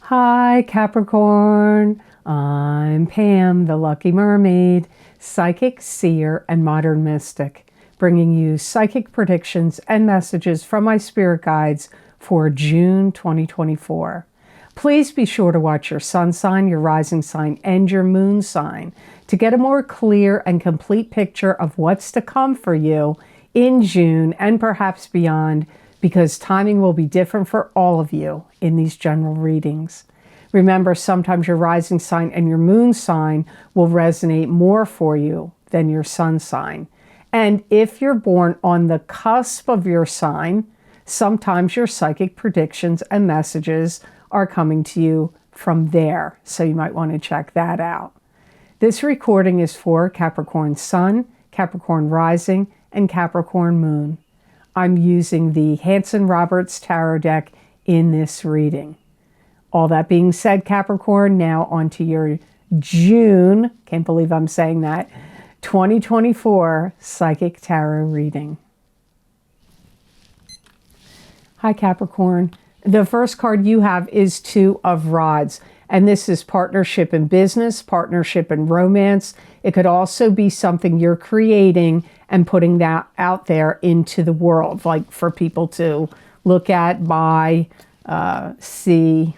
Hi Capricorn, I'm Pam, the Lucky Mermaid, psychic, seer, and modern mystic, bringing you psychic predictions and messages from my spirit guides for June 2024. Please be sure to watch your sun sign, your rising sign, and your moon sign to get a more clear and complete picture of what's to come for you in June and perhaps beyond, because timing will be different for all of you in these general readings. Remember, sometimes your rising sign and your moon sign will resonate more for you than your sun sign. And if you're born on the cusp of your sign, sometimes your psychic predictions and messages are coming to you from there. So you might want to check that out. This recording is for Capricorn Sun, Capricorn Rising, and Capricorn Moon. I'm using the Hanson-Roberts Tarot deck in this reading. All that being said, Capricorn, now onto your June, can't believe I'm saying that, 2024 Psychic Tarot reading. Hi Capricorn. The first card you have is Two of Rods, and this is partnership in business, partnership in romance. It could also be something you're creating and putting that out there into the world, like for people to look at, buy, see.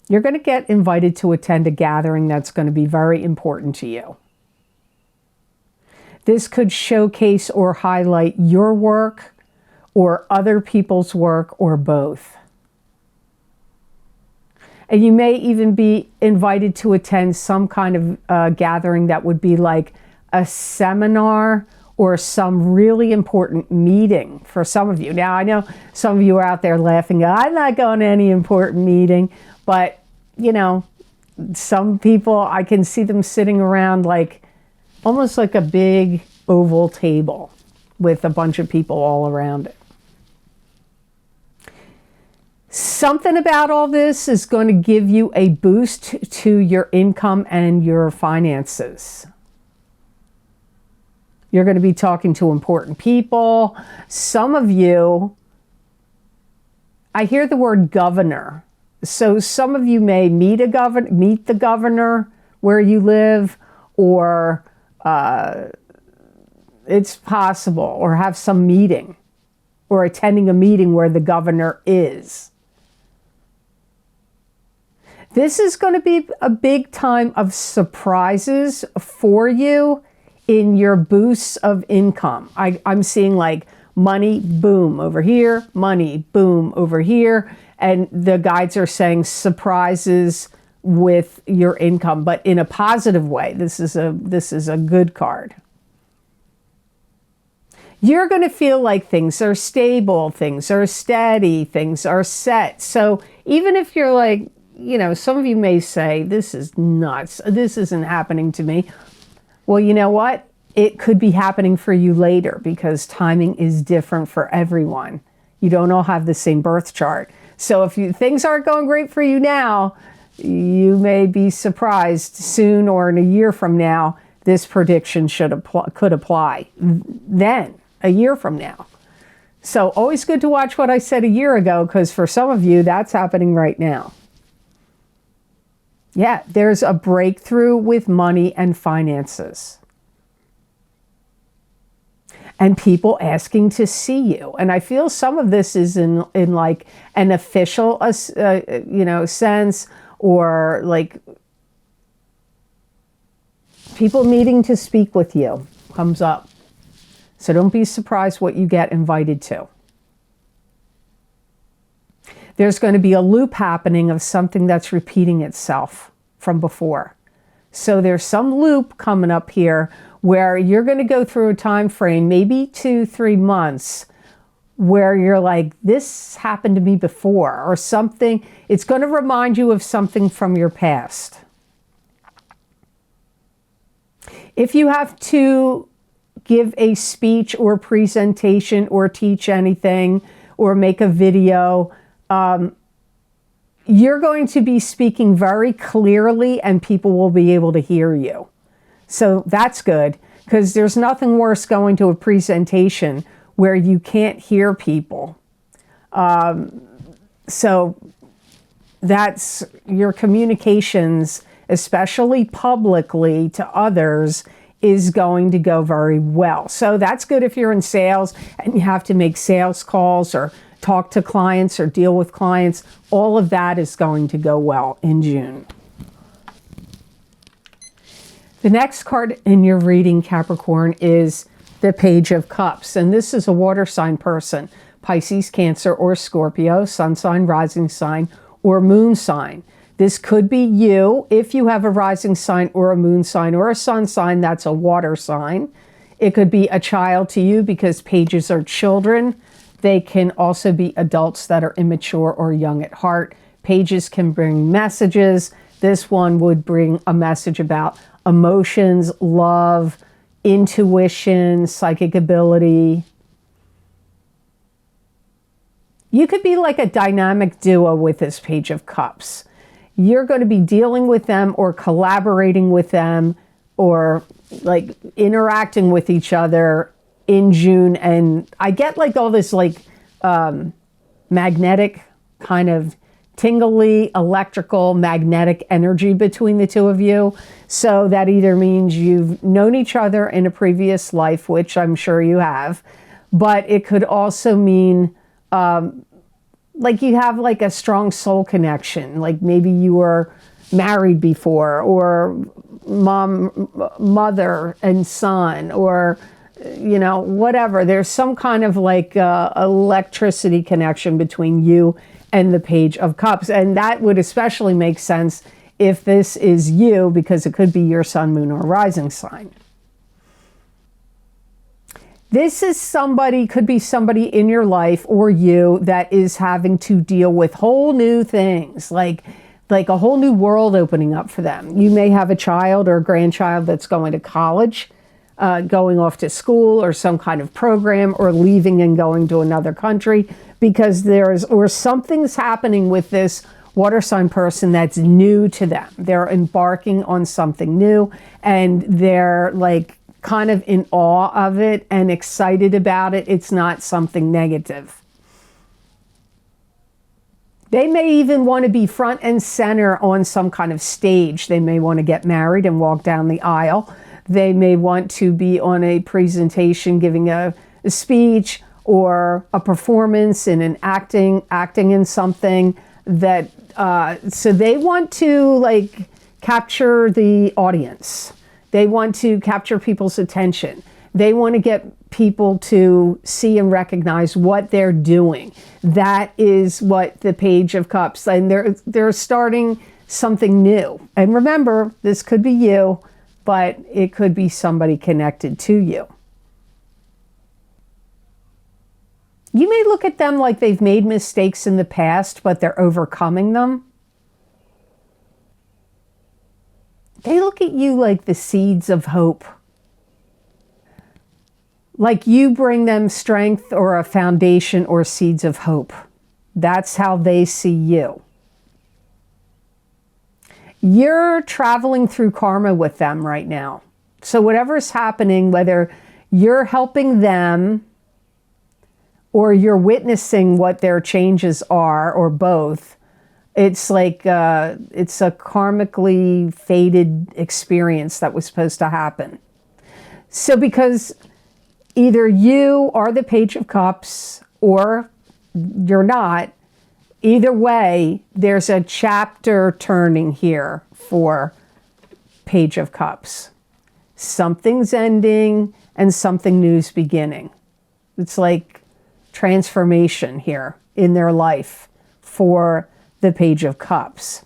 You're going to get invited to attend a gathering that's going to be very important to you. This could showcase or highlight your work or other people's work or both. And you may even be invited to attend some kind of gathering that would be like a seminar or some really important meeting for some of you. Now, I know some of you are out there laughing, I'm not going to any important meeting, but you know, some people, I can see them sitting around like almost like a big oval table with a bunch of people all around it. Something about all this is going to give you a boost to your income and your finances. You're going to be talking to important people. Some of you, I hear the word governor. So some of you may meet the governor where you live, or it's possible, or have some meeting, or attending a meeting where the governor is. This is going to be a big time of surprises for you in your boosts of income. I'm seeing like money, boom, over here, money, boom, over here. And the guides are saying surprises with your income, but in a positive way. This is a good card. You're going to feel like things are stable, things are steady, things are set. So even if you're like, you know, some of you may say, this is nuts, this isn't happening to me. Well, you know what? It could be happening for you later, because timing is different for everyone. You don't all have the same birth chart. So if things aren't going great for you now, you may be surprised soon, or in a year from now, this prediction could apply then, a year from now. So always good to watch what I said a year ago, because for some of you, that's happening right now. Yeah, there's a breakthrough with money and finances. And people asking to see you. And I feel some of this is in like an official, sense, or like people needing to speak with you comes up. So don't be surprised what you get invited to. There's going to be a loop happening of something that's repeating itself from before. So there's some loop coming up here where you're going to go through a time frame, maybe 2-3 months, where you're like, this happened to me before, or something. It's going to remind you of something from your past. If you have to give a speech or presentation or teach anything or make a video, you're going to be speaking very clearly and people will be able to hear you. So that's good, because there's nothing worse going to a presentation where you can't hear people. So that's your communications, especially publicly to others, is going to go very well. So that's good if you're in sales and you have to make sales calls or talk to clients or deal with clients. All of that is going to go well in June. The next card in your reading, Capricorn, is the Page of Cups. And this is a water sign person, Pisces, Cancer, or Scorpio, sun sign, rising sign, or moon sign. This could be you if you have a rising sign or a moon sign or a sun sign. That's a water sign. It could be a child to you because pages are children. They can also be adults that are immature or young at heart. Pages can bring messages. This one would bring a message about emotions, love, intuition, psychic ability. You could be like a dynamic duo with this Page of Cups. You're going to be dealing with them or collaborating with them or like interacting with each other in June. And I get like all this like magnetic kind of tingly, electrical, magnetic energy between the two of you. So that either means you've known each other in a previous life, which I'm sure you have, but it could also mean like you have like a strong soul connection. Like maybe you were married before, or mother and son, or you know, whatever. There's some kind of like electricity connection between you and the Page of Cups. And that would especially make sense if this is you, because it could be your sun, moon, or rising sign. This is somebody, could be somebody in your life or you that is having to deal with whole new things, like a whole new world opening up for them. You may have a child or a grandchild that's going to college, going off to school or some kind of program, or leaving and going to another country, because something's happening with this water sign person that's new to them. They're embarking on something new and they're like kind of in awe of it and excited about it. It's not something negative. They may even want to be front and center on some kind of stage. They may want to get married and walk down the aisle. They may want to be on a presentation, giving a speech or a performance in an acting in something that, so they want to like capture the audience. They want to capture people's attention. They want to get people to see and recognize what they're doing. That is what the Page of Cups, and they're starting something new. And remember, this could be you, but it could be somebody connected to you. You may look at them like they've made mistakes in the past, but they're overcoming them. They look at you like the seeds of hope. Like you bring them strength or a foundation or seeds of hope. That's how they see you. You're traveling through karma with them right now. So whatever's happening, whether you're helping them or you're witnessing what their changes are, or both, it's like it's a karmically fated experience that was supposed to happen. So because either you are the Page of Cups or you're not, either way, there's a chapter turning here for Page of Cups. Something's ending and something new's beginning. It's like transformation here in their life for the Page of Cups.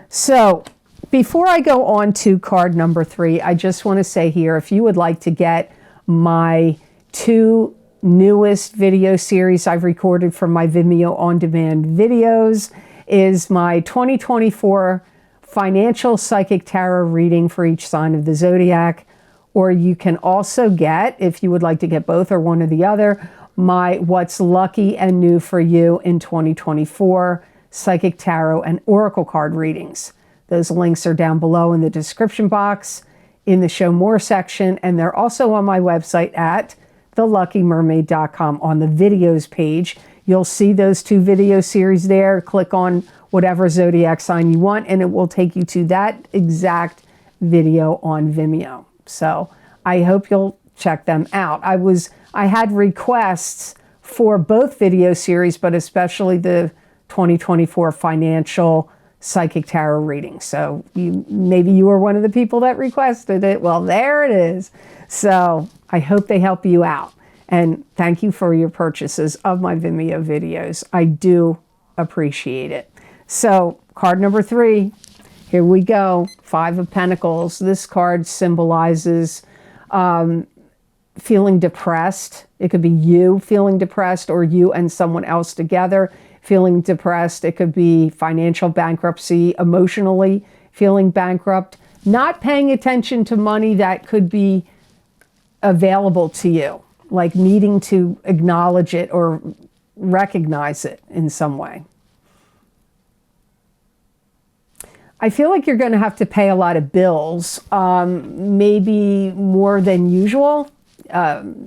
So before I go on to card number 3, I just want to say here, if you would like to get my 2 newest video series I've recorded from my Vimeo on-demand videos, is my 2024 financial psychic tarot reading for each sign of the zodiac, or you can also get, if you would like to get both or one or the other, my What's Lucky and New for You in 2024 psychic tarot and oracle card readings. Those links are down below in the description box, in the Show More section, and they're also on my website at theluckymermaid.com on the videos page. You'll see those 2 video series there. Click on whatever zodiac sign you want, and it will take you to that exact video on Vimeo. So I hope you'll check them out. I had requests for both video series, but especially the 2024 financial psychic tarot reading. So maybe you were one of the people that requested it. Well, there it is. So I hope they help you out. And thank you for your purchases of my Vimeo videos. I do appreciate it. So card number 3, here we go. 5 of Pentacles. This card symbolizes feeling depressed. It could be you feeling depressed, or you and someone else together feeling depressed. It could be financial bankruptcy, emotionally feeling bankrupt, not paying attention to money that could be available to you, like needing to acknowledge it or recognize it in some way. I feel like you're going to have to pay a lot of bills, maybe more than usual.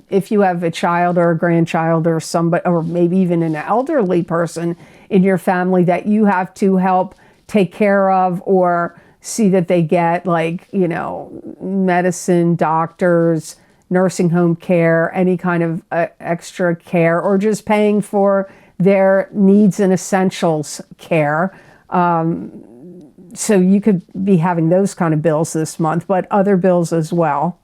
If you have a child or a grandchild or somebody, or maybe even an elderly person in your family that you have to help take care of or see that they get, like, you know, medicine, doctors, nursing home care, any kind of extra care, or just paying for their needs and essentials care. So you could be having those kind of bills this month, but other bills as well.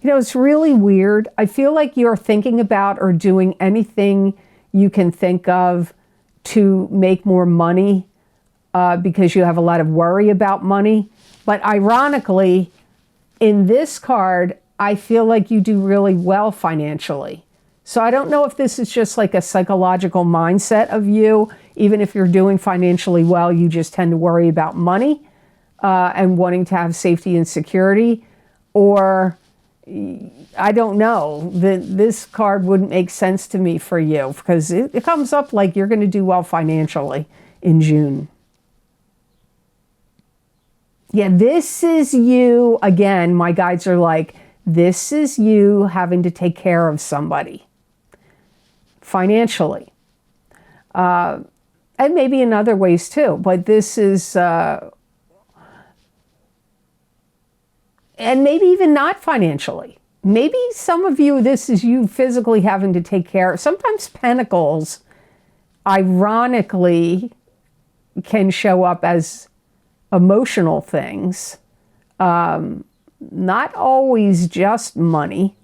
You know, it's really weird. I feel like you're thinking about or doing anything you can think of to make more money because you have a lot of worry about money. But ironically, in this card, I feel like you do really well financially. So I don't know if this is just like a psychological mindset of you. Even if you're doing financially well, you just tend to worry about money and wanting to have safety and security. Or I don't know, this card wouldn't make sense to me for you, because it comes up like you're going to do well financially in June. Yeah, this is you. Again, my guides are like, this is you having to take care of somebody financially. And maybe in other ways too, but this is, and maybe even not financially. Maybe some of you, this is you physically having to take care of. Sometimes Pentacles, ironically, can show up as emotional things. Not always just money.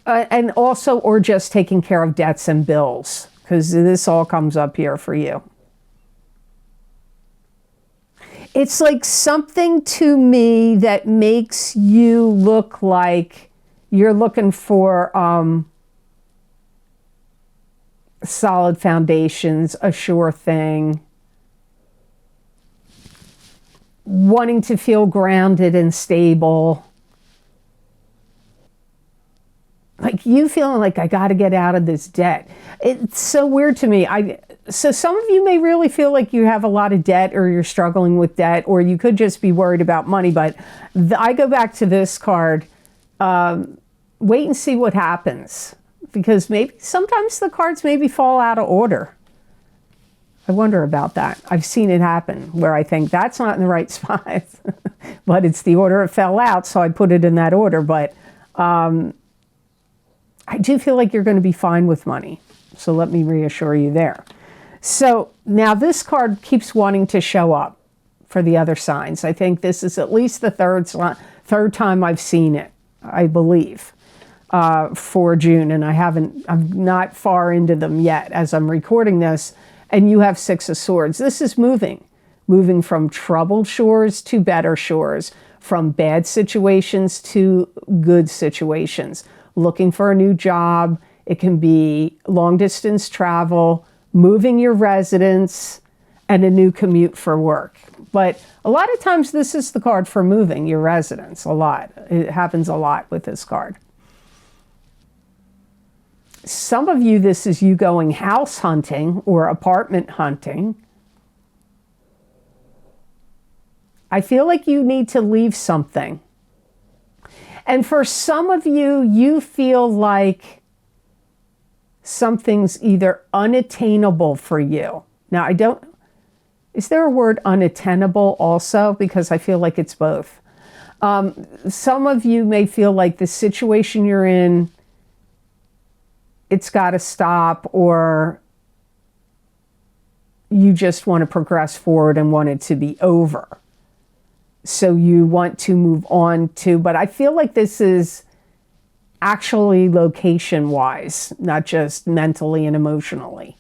And also, or just taking care of debts and bills, because this all comes up here for you. It's like something to me that makes you look like you're looking for solid foundations, a sure thing, wanting to feel grounded and stable. Like you feeling like, I got to get out of this debt. It's so weird to me. So some of you may really feel like you have a lot of debt, or you're struggling with debt, or you could just be worried about money. But I go back to this card. Wait and see what happens, because maybe sometimes the cards maybe fall out of order. I wonder about that. I've seen it happen where I think that's not in the right spot, but it's the order it fell out, so I put it in that order. But I do feel like you're going to be fine with money. So let me reassure you there. So now this card keeps wanting to show up for the other signs. I think this is at least the third time I've seen it, I believe, for June. And I'm not far into them yet as I'm recording this. And you have 6 of Swords. This is moving from troubled shores to better shores, from bad situations to good situations. Looking for a new job. It can be long distance travel, moving your residence, and a new commute for work. But a lot of times this is the card for moving your residence a lot. It happens a lot with this card. Some of you, this is you going house hunting or apartment hunting. I feel like you need to leave something. And for some of you, you feel like something's either unattainable for you. Now, is there a word unattainable also? Because I feel like it's both. Some of you may feel like the situation you're in, it's got to stop, or you just want to progress forward and want it to be over. So you want to move on to, but I feel like this is actually location-wise, not just mentally and emotionally.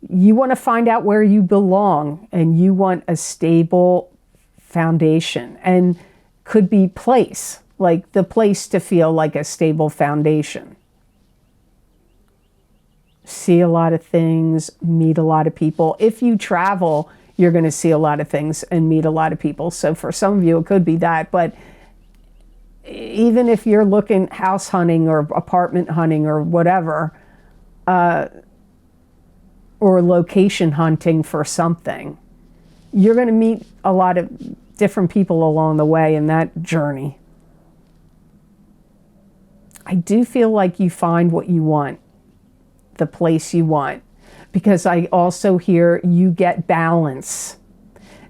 You want to find out where you belong, and you want a stable foundation, and could be place, like the place to feel like a stable foundation. See a lot of things, meet a lot of people. If you travel, you're going to see a lot of things and meet a lot of people. So for some of you, it could be that. But even if you're looking house hunting or apartment hunting or whatever, or location hunting for something, you're going to meet a lot of different people along the way in that journey. I do feel like you find what you want, the place you want, because I also hear you get balance.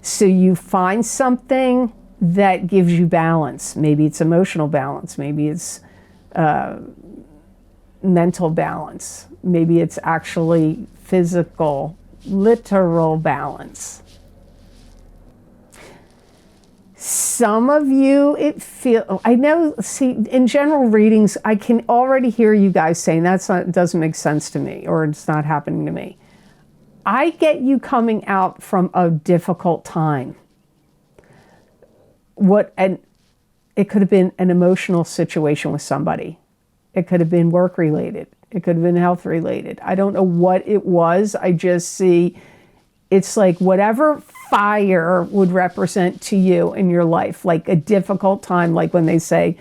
So you find something that gives you balance. Maybe it's emotional balance. Maybe it's mental balance. Maybe it's actually physical, literal balance. Some of you, see, in general readings, I can already hear you guys saying doesn't make sense to me, or it's not happening to me. I get you coming out from a difficult time. It could have been an emotional situation with somebody. It could have been work related. It could have been health related. I don't know what it was. I just see it's like whatever fire would represent to you in your life, like a difficult time, like when they say,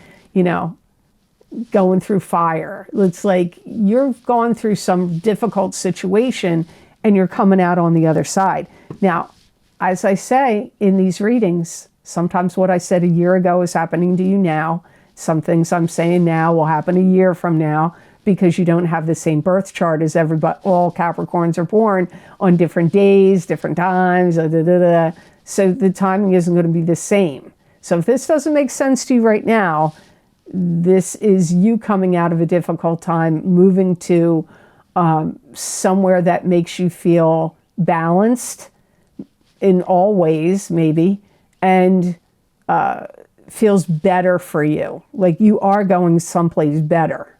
going through fire. It's like you've gone through some difficult situation and you're coming out on the other side. Now, as I say in these readings, sometimes what I said a year ago is happening to you now. Some things I'm saying now will happen a year from now, because you don't have the same birth chart as everybody. All Capricorns are born on different days, different times, so the timing isn't going to be the same. So if this doesn't make sense to you right now, this is you coming out of a difficult time, moving to somewhere that makes you feel balanced in all ways, maybe, and feels better for you, like you are going someplace better.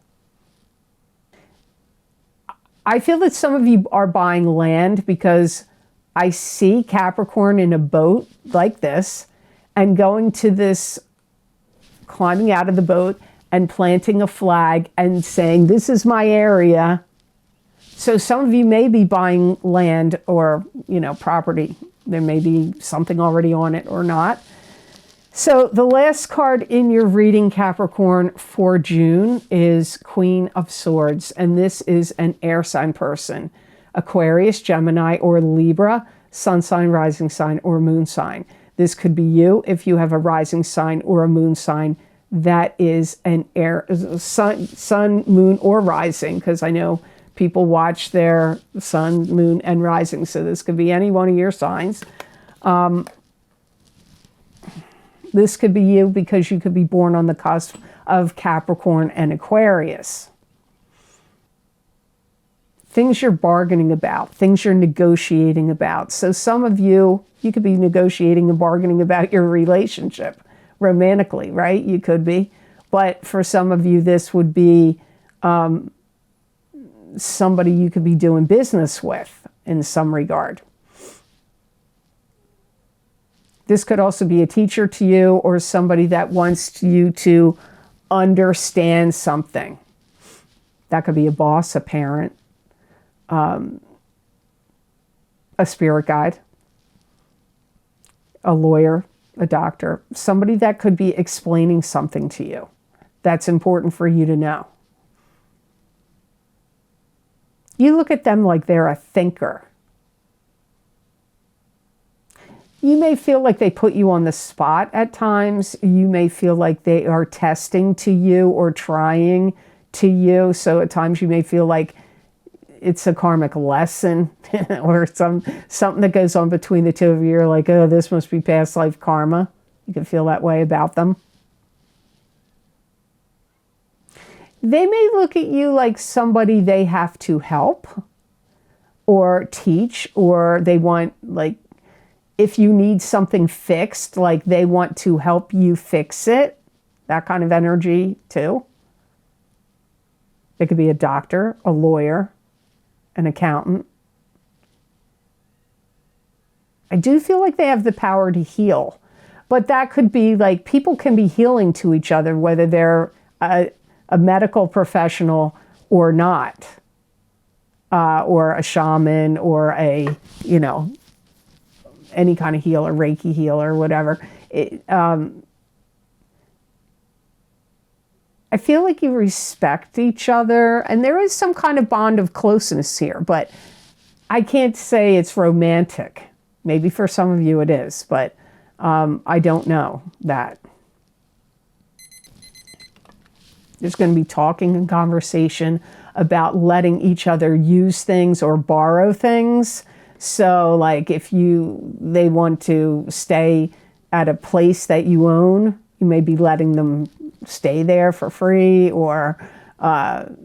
I feel that some of you are buying land, because I see Capricorn in a boat like this and going to this, climbing out of the boat and planting a flag and saying, this is my area. So some of you may be buying land or, property. There may be something already on it or not. So the last card in your reading, Capricorn, for June is Queen of Swords. And this is an air sign person, Aquarius, Gemini, or Libra, sun sign, rising sign, or moon sign. This could be you if you have a rising sign or a moon sign that is an air, sun, moon, or rising, because I know people watch their sun, moon, and rising. So this could be any one of your signs. This could be you because you could be born on the cusp of Capricorn and Aquarius. Things you're bargaining about, things you're negotiating about. So some of you could be negotiating and bargaining about your relationship romantically, right? You could be. But for some of you, this would be somebody you could be doing business with in some regard. This could also be a teacher to you, or somebody that wants you to understand something. That could be a boss, a parent, a spirit guide, a lawyer, a doctor, somebody that could be explaining something to you that's important for you to know. You look at them like they're a thinker. You may feel like they put you on the spot at times. You may feel like they are testing to you or trying to you. So at times you may feel like it's a karmic lesson or something that goes on between the two of you. You're like, oh, this must be past life karma. You can feel that way about them. They may look at you like somebody they have to help or teach, or they want, like, if you need something fixed, like they want to help you fix it. That kind of energy too. It could be a doctor, a lawyer, an accountant. I do feel like they have the power to heal, but that could be like, people can be healing to each other, whether they're a medical professional or not, or a shaman or a, you know, any kind of healer, Reiki healer, whatever. I feel like you respect each other, and there is some kind of bond of closeness here, but I can't say it's romantic. Maybe for some of you it is, but I don't know that. There's going to be talking and conversation about letting each other use things or borrow things. So like if they want to stay at a place that you own, you may be letting them stay there for free, or, but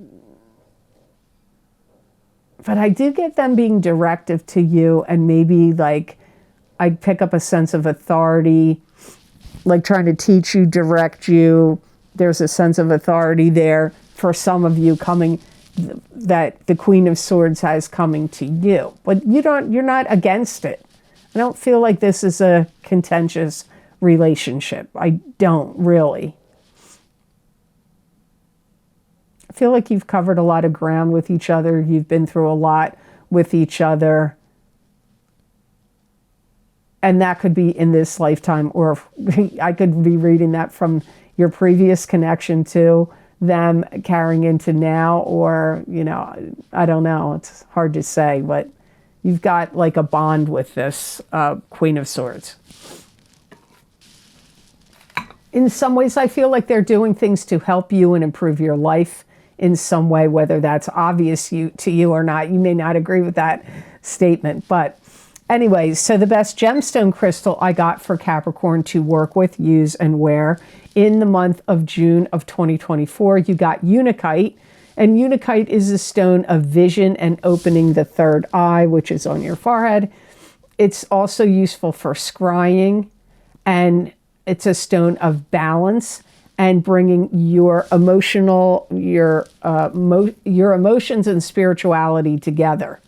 I do get them being directive to you, and maybe like I pick up a sense of authority, like trying to teach you, direct you. There's a sense of authority there for some of you coming, that the Queen of Swords has coming to you, but you're not against it. I don't feel like this is a contentious relationship. I don't really. I feel like you've covered a lot of ground with each other. You've been through a lot with each other. And that could be in this lifetime, or I could be reading that from your previous connection to them carrying into now, or, you know, I don't know. It's hard to say, but you've got like a bond with this Queen of Swords. In some ways, I feel like they're doing things to help you and improve your life in some way, whether that's obvious to you or not. You may not agree with that statement, but anyways, so the best gemstone crystal I got for Capricorn to work with, use, and wear in the month of June of 2024, you got Unakite. And Unakite is a stone of vision and opening the third eye, which is on your forehead. It's also useful for scrying, and it's a stone of balance and bringing your your emotions and spirituality together.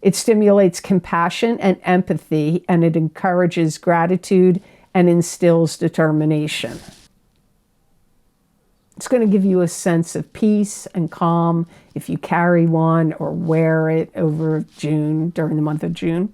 It stimulates compassion and empathy, and it encourages gratitude and instills determination. It's going to give you a sense of peace and calm if you carry one or wear it over June, during the month of June.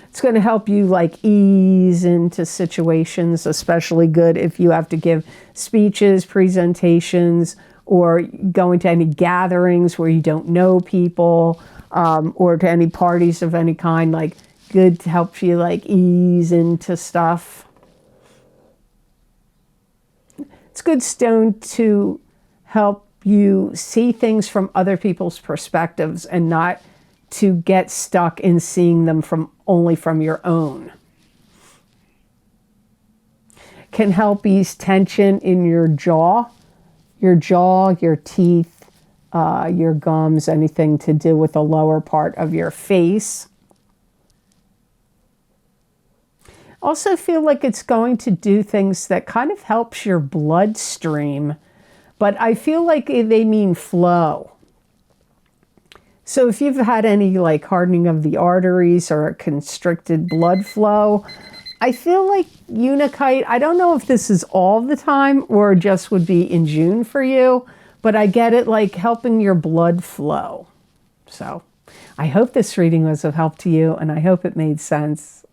It's going to help you like ease into situations, especially good if you have to give speeches, presentations, or going to any gatherings where you don't know people, or to any parties of any kind. Like, good to help you like ease into stuff. It's a good stone to help you see things from other people's perspectives and not to get stuck in seeing them only from your own. Can help ease tension in your jaw, your teeth, your gums, anything to do with the lower part of your face. Also feel like it's going to do things that kind of helps your bloodstream, but I feel like they mean flow. So if you've had any like hardening of the arteries or a constricted blood flow, I feel like Unakite, I don't know if this is all the time or just would be in June for you, but I get it like helping your blood flow. So I hope this reading was of help to you, and I hope it made sense.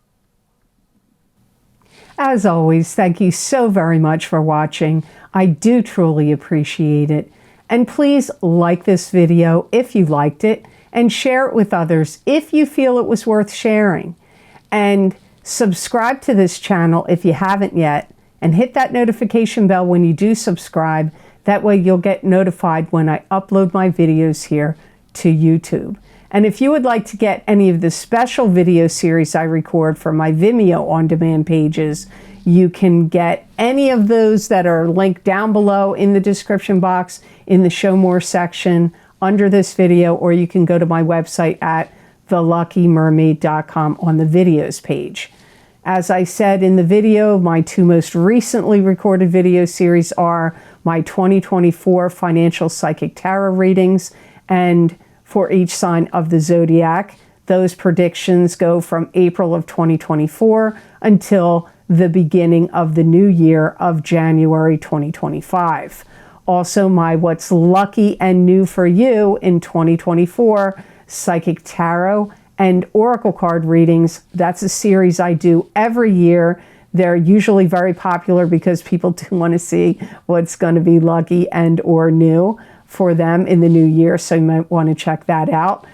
As always, thank you so very much for watching. I do truly appreciate it. And please like this video if you liked it, and share it with others if you feel it was worth sharing. And subscribe to this channel if you haven't yet, and hit that notification bell when you do subscribe. That way you'll get notified when I upload my videos here to YouTube. And if you would like to get any of the special video series I record for my Vimeo on-demand pages, you can get any of those that are linked down below in the description box, in the Show More section under this video, or you can go to my website at theluckymermaid.com on the videos page. As I said in the video, my two most recently recorded video series are my 2024 financial psychic tarot readings, and for each sign of the zodiac. Those predictions go from April of 2024 until the beginning of the new year of January 2025. Also, my What's Lucky and New for You in 2024 Psychic Tarot and Oracle card readings. That's a series I do every year. They're usually very popular because people do want to see what's going to be lucky and or new for them in the new year, so you might want to check that out.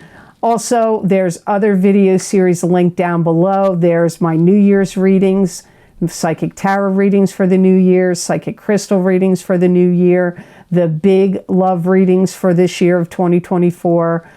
Also, there's other video series linked down below. There's my New Year's readings, psychic tarot readings for the new year, psychic crystal readings for the new year, the big love readings for this year of 2024,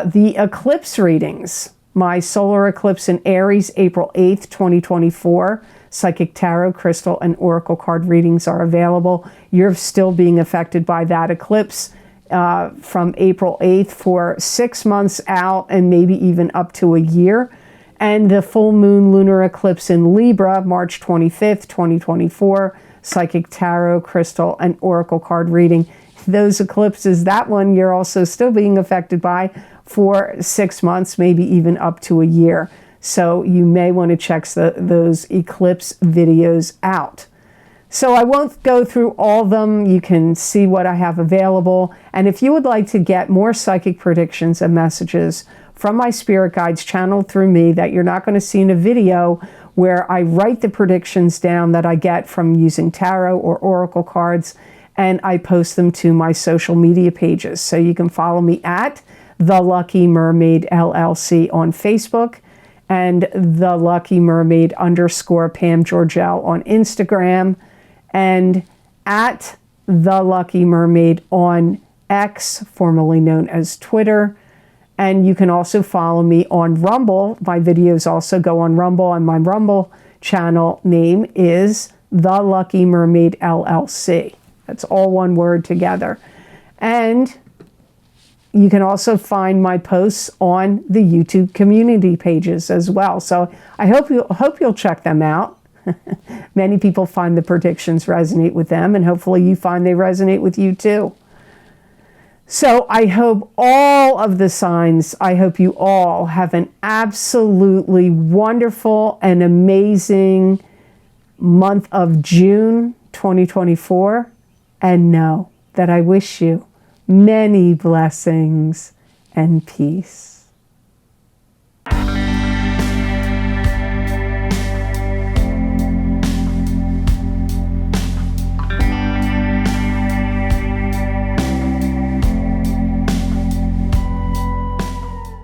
the eclipse readings, my solar eclipse in Aries, April 8th, 2024. Psychic tarot, crystal, and oracle card readings are available. You're still being affected by that eclipse from April 8th for 6 months out and maybe even up to a year. And the full moon lunar eclipse in Libra, March 25th, 2024, psychic tarot, crystal, and oracle card reading. Those eclipses, that one you're also still being affected by for 6 months, maybe even up to a year. So you may want to check those eclipse videos out. So I won't go through all of them. You can see what I have available. And if you would like to get more psychic predictions and messages from my spirit guides channeled through me that you're not going to see in a video, where I write the predictions down that I get from using tarot or oracle cards, and I post them to my social media pages. So you can follow me at The Lucky Mermaid LLC on Facebook, and The Lucky Mermaid _ Pam Georgel on Instagram, and at The Lucky Mermaid on X, formerly known as Twitter. And you can also follow me on Rumble. My videos also go on Rumble, and my Rumble channel name is The Lucky Mermaid LLC. That's all one word together. And you can also find my posts on the YouTube community pages as well. So I hope you'll check them out. Many people find the predictions resonate with them, and hopefully you find they resonate with you too. So I hope all of the signs, I hope you all have an absolutely wonderful and amazing month of June 2024. And know that I wish you many blessings and peace.